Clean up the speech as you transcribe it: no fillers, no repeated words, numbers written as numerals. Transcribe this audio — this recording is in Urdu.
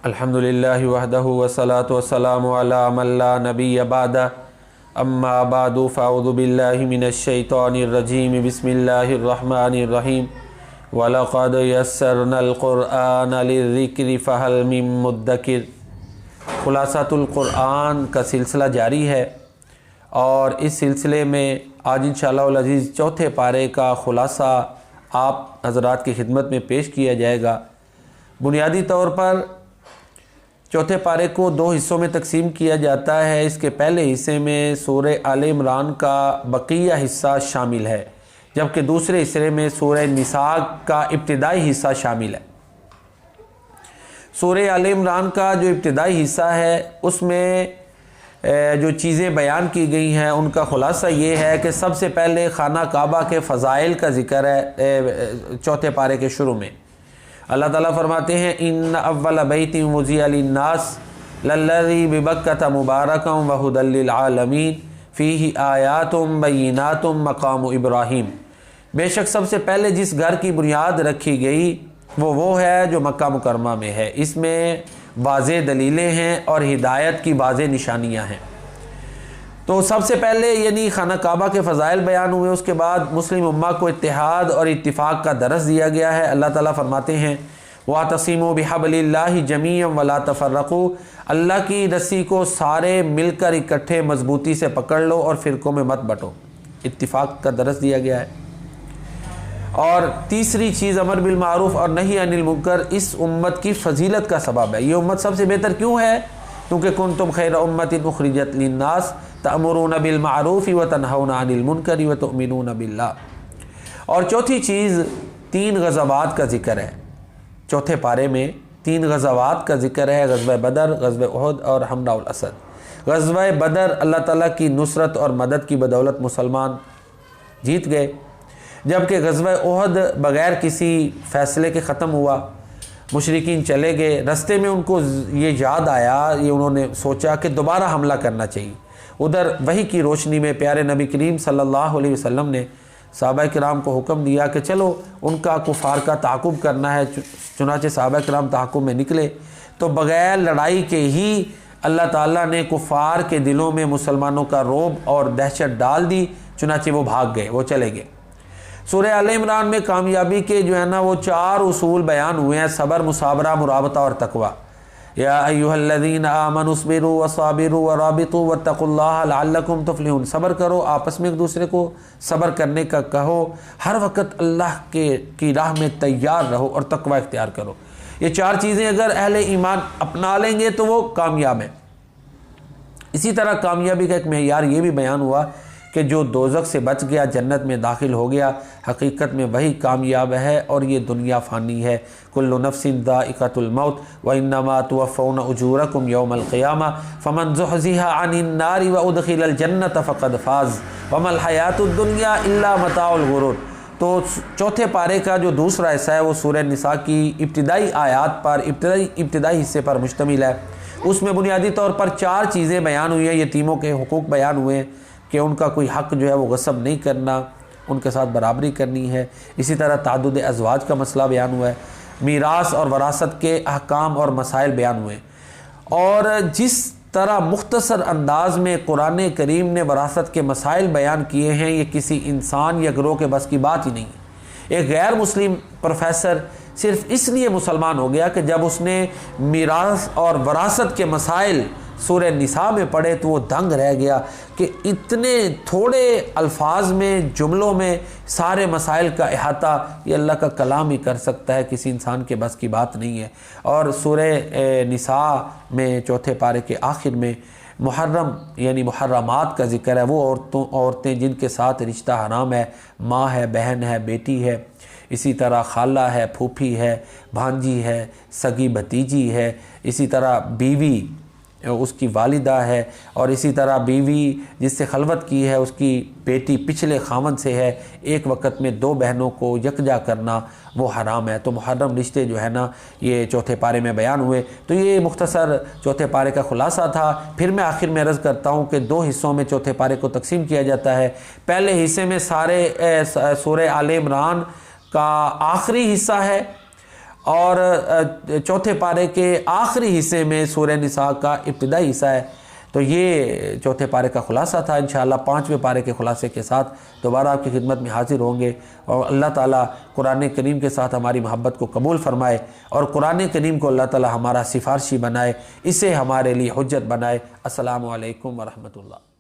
الحمدللہ وحدہ والصلاة والسلام علی من لا نبی بعدہ اما بعد فاعوذ باللہ من الشیطان الرجیم بسم اللہ الرحمن الرحیم وَلَقَدْ يَسَّرْنَا الْقُرْآنَ لِلذِّكْرِ فَهَلْ مِن مُدَّكِرٍ۔ خلاصۃ القرآن کا سلسلہ جاری ہے اور اس سلسلے میں آج انشاءاللہ العزیز چوتھے پارے کا خلاصہ آپ حضرات کی خدمت میں پیش کیا جائے گا۔ بنیادی طور پر چوتھے پارے کو دو حصوں میں تقسیم کیا جاتا ہے۔ اس کے پہلے حصے میں سورہ آل عمران کا بقیہ حصہ شامل ہے، جبکہ دوسرے حصے میں سورہ نساء کا ابتدائی حصہ شامل ہے۔ سورہ آل عمران کا جو ابتدائی حصہ ہے اس میں جو چیزیں بیان کی گئی ہیں ان کا خلاصہ یہ ہے کہ سب سے پہلے خانہ کعبہ کے فضائل کا ذکر ہے چوتھے پارے کے شروع میں۔ اللہ تعالیٰ فرماتے ہیں ان اول بیت وضع للناس للذی ببکۃ مبارکا وہدی للعالمین فیہ آیات بینات مقام ابراہیم۔ بے شک سب سے پہلے جس گھر کی بنیاد رکھی گئی وہ ہے جو مکہ مکرمہ میں ہے، اس میں واضح دلیلیں ہیں اور ہدایت کی واضح نشانیاں ہیں۔ تو سب سے پہلے یعنی خانہ کعبہ کے فضائل بیان ہوئے، اس کے بعد مسلم امہ کو اتحاد اور اتفاق کا درس دیا گیا ہے۔ اللہ تعالیٰ فرماتے ہیں وَاعْتَصِمُوا بِحَبْلِ اللَّهِ جَمِيعًا وَلَا تَفَرَّقُوا، اللہ کی رسی کو سارے مل کر اکٹھے مضبوطی سے پکڑ لو اور فرقوں میں مت بٹو۔ اتفاق کا درس دیا گیا ہے۔ اور تیسری چیز امر بالمعروف اور نہی عن المنکر اس امت کی فضیلت کا سبب ہے۔ یہ امت سب سے بہتر کیوں ہے؟ کیونکہ کنتم خیر امت اخرجت للناس تأمرون بالمعروف وتنہون عن المنکر وتؤمنون باللہ۔ اور چوتھی چیز 3 غزوات کا ذکر ہے۔ چوتھے پارے میں 3 غزوات کا ذکر ہے، غزوہ بدر، غزوہ احد اور حمراء الاسد۔ غزوہ بدر اللہ تعالیٰ کی نصرت اور مدد کی بدولت مسلمان جیت گئے، جبکہ غزوہ احد بغیر کسی فیصلے کے ختم ہوا۔ مشرکین چلے گئے، رستے میں ان کو یہ یاد آیا، یہ انہوں نے سوچا کہ دوبارہ حملہ کرنا چاہیے۔ ادھر وحی کی روشنی میں پیارے نبی کریم صلی اللہ علیہ وسلم نے صحابہ کرام کو حکم دیا کہ چلو ان کا کفار کا تعاقب کرنا ہے۔ چنانچہ صحابہ کرام تعاقب میں نکلے تو بغیر لڑائی کے ہی اللہ تعالیٰ نے کفار کے دلوں میں مسلمانوں کا رعب اور دہشت ڈال دی، چنانچہ وہ بھاگ گئے، وہ چلے گئے۔ سورہ آل عمران میں کامیابی کے جو ہے نا وہ 4 اصول بیان ہوئے ہیں: صبر، مصابرہ، مرابطہ اور تقوی۔ یا ایھا الذین آمنوا اصبروا وصابروا ورابطوا واتقوا اللہ لعلکم تفلحون۔ صبر کرو، آپس میں ایک دوسرے کو صبر کرنے کا کہو، ہر وقت اللہ کی راہ میں تیار رہو اور تقوی اختیار کرو۔ یہ 4 چیزیں اگر اہل ایمان اپنا لیں گے تو وہ کامیاب ہیں۔ اسی طرح کامیابی کا ایک معیار یہ بھی بیان ہوا کہ جو دوزخ سے بچ گیا، جنت میں داخل ہو گیا، حقیقت میں وہی کامیاب ہے اور یہ دنیا فانی ہے۔ کل نفس ذائقۃ الموت وانما توفون اجورکم یوم القیامہ فمن زحزح عن النار وادخل الجنۃ فقد فاز وما الحیاۃ الدنیا الا متاع الغرور۔ تو چوتھے پارے کا جو دوسرا حصہ ہے وہ سورہ نساء کی ابتدائی آیات پر، ابتدائی حصے پر مشتمل ہے۔ اس میں بنیادی طور پر 4 چیزیں بیان ہوئی ہیں۔ یتیموں کے حقوق بیان ہوئے ہیں کہ ان کا کوئی حق جو ہے وہ غصب نہیں کرنا، ان کے ساتھ برابری کرنی ہے۔ اسی طرح تعدد ازواج کا مسئلہ بیان ہوا ہے۔ میراث اور وراثت کے احکام اور مسائل بیان ہوئے۔ اور جس طرح مختصر انداز میں قرآن کریم نے وراثت کے مسائل بیان کیے ہیں، یہ کسی انسان یا گروہ کے بس کی بات ہی نہیں ہے۔ ایک غیر مسلم پروفیسر صرف اس لیے مسلمان ہو گیا کہ جب اس نے میراث اور وراثت کے مسائل سورہ نساء میں پڑھے تو وہ دنگ رہ گیا کہ اتنے تھوڑے الفاظ میں، جملوں میں سارے مسائل کا احاطہ یہ اللہ کا کلام ہی کر سکتا ہے، کسی انسان کے بس کی بات نہیں ہے۔ اور سورہ نساء میں چوتھے پارے کے آخر میں محرم یعنی محرمات کا ذکر ہے، وہ عورتیں جن کے ساتھ رشتہ حرام ہے، ماں ہے، بہن ہے، بیٹی ہے، اسی طرح خالہ ہے، پھوپھی ہے، بھانجی ہے، سگی بھتیجی ہے، اسی طرح بیوی اس کی والدہ ہے، اور اسی طرح بیوی جس سے خلوت کی ہے اس کی بیٹی پچھلے خاوند سے ہے، ایک وقت میں 2 بہنوں کو یکجا کرنا وہ حرام ہے۔ تو محرم رشتے جو ہے نا یہ چوتھے پارے میں بیان ہوئے۔ تو یہ مختصر چوتھے پارے کا خلاصہ تھا۔ پھر میں آخر میں عرض کرتا ہوں کہ 2 حصوں میں چوتھے پارے کو تقسیم کیا جاتا ہے۔ پہلے حصے میں سارے سورہ آل عمران کا آخری حصہ ہے، اور چوتھے پارے کے آخری حصے میں سورہ نساء کا ابتدائی حصہ ہے۔ تو یہ چوتھے پارے کا خلاصہ تھا۔ انشاءاللہ 5ویں پارے کے خلاصے کے ساتھ دوبارہ آپ کی خدمت میں حاضر ہوں گے، اور اللہ تعالیٰ قرآن کریم کے ساتھ ہماری محبت کو قبول فرمائے، اور قرآن کریم کو اللہ تعالیٰ ہمارا سفارشی بنائے، اسے ہمارے لیے حجت بنائے۔ السلام علیکم ورحمۃ اللہ۔